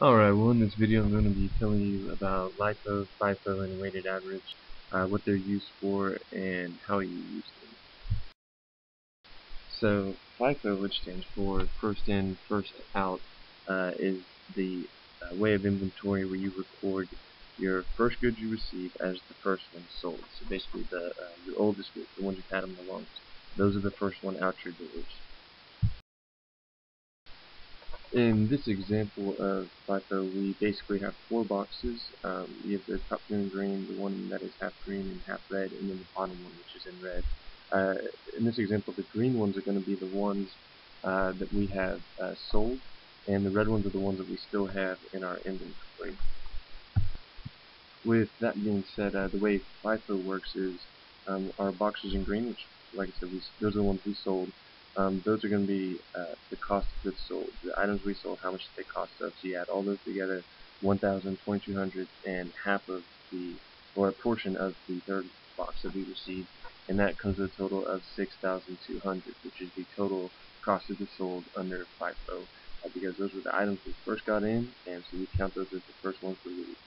Alright, well in this video I'm going to be telling you about LIFO, FIFO, and weighted average, what they're used for, and how you use them. So FIFO, which stands for first in, first out, is the way of inventory where you record your first goods you receive as the first one sold. So basically your oldest goods, the ones you've had them the longest, those are the first one out your doors. In this example of FIFO, we basically have four boxes. You have the top two in green, the one that is half green and half red, and then the bottom one, which is in red. In this example, the green ones are going to be the ones that we have sold, and the red ones are the ones that we still have in our inventory. With that being said, the way FIFO works is our boxes in green, which, like I said, those are the ones we sold. Those are going to be the cost of goods sold, the items we sold, how much they cost us. So you add all those together, 1,000, 2,200, and half of or a portion of the third box that we received, and that comes to a total of 6,200, which is the total cost of goods sold under FIFO, because those were the items we first got in, and so we count those as the first ones we leave.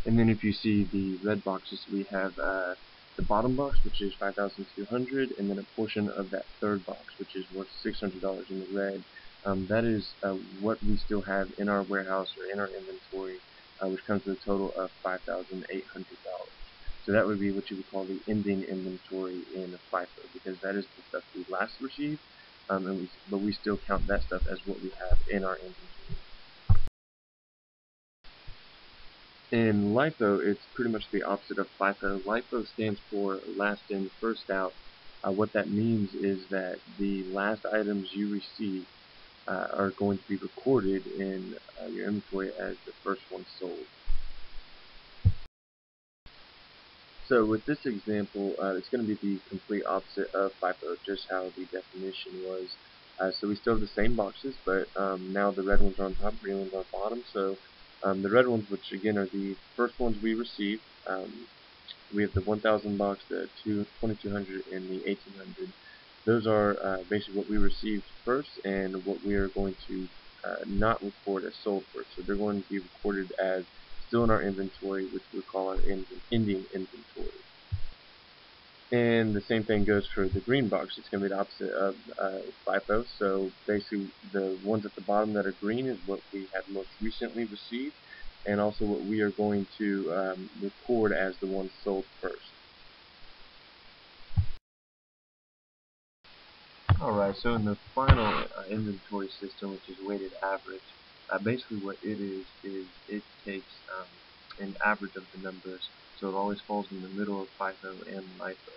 And then if you see the red boxes, we have the bottom box, which is 5,200, and then a portion of that third box, which is worth $600 in the red. That is what we still have in our warehouse or in our inventory, which comes to a total of $5,800. So that would be what you would call the ending inventory in FIFO, because that is the stuff we last received, but we still count that stuff as what we have in our inventory. In LIFO, it's pretty much the opposite of FIFO. LIFO stands for last in, first out. What that means is that the last items you receive are going to be recorded in your inventory as the first one sold. So with this example, it's going to be the complete opposite of FIFO, just how the definition was. So we still have the same boxes, but now the red ones are on top, green ones on bottom. So the red ones, which again are the first ones we received, we have the 1,000 box, the 2,200, and the 1,800. Those are basically what we received first and what we are going to not record as sold first. So they're going to be recorded as still in our inventory, which we call our ending inventory. And the same thing goes for the green box. It's going to be the opposite of FIFO. So basically the ones at the bottom that are green is what we have most recently received, and also what we are going to record as the ones sold first. Alright, so in the final inventory system, which is weighted average, basically what it is it takes an average of the numbers, so it always falls in the middle of FIFO and LIFO.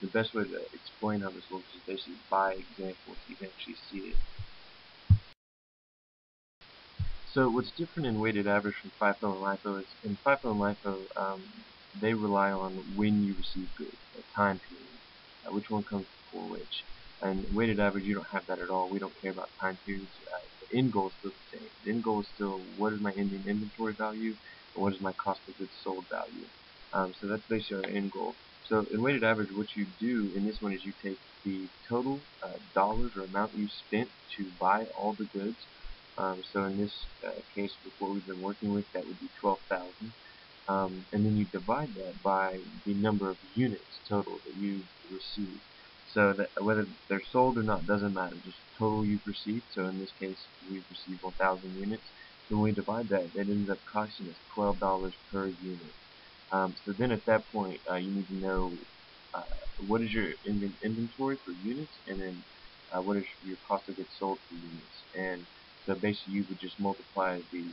The best way to explain how this works is basically by example, so you can actually see it. So what's different in weighted average from FIFO and LIFO is in FIFO and LIFO, they rely on when you receive goods, the time period, which one comes before which. And weighted average, you don't have that at all. We don't care about time periods. The end goal is still the same. The end goal is still what is my ending inventory value and what is my cost of goods sold value. So that's basically our end goal. So in weighted average, what you do in this one is you take the total dollars or amount you spent to buy all the goods. So in this case, with what we've been working with, that would be 12,000. And then you divide that by the number of units total that you've received. So that whether they're sold or not doesn't matter, just total you've received. So in this case, we've received 1,000 units. So when we divide that, that ends up costing us $12 per unit. So then at that point, you need to know what is your inventory for units, and then what is your cost of goods sold for units. And so basically you would just multiply the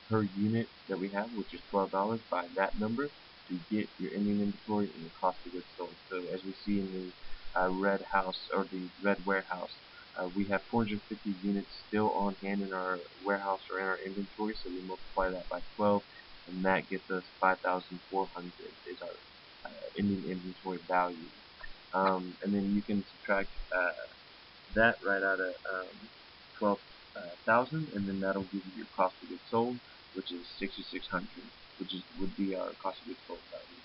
per unit that we have, which is $12, by that number to get your ending inventory and your cost of goods sold. So as we see in the red house, or the red warehouse, we have 450 units still on hand in our warehouse or in our inventory, so we multiply that by 12, and that gets us 5,400 is our ending inventory value. And then you can subtract that right out of 12,000, and then that'll give you your cost of goods sold, which is 6,600, which would be our cost of goods sold value.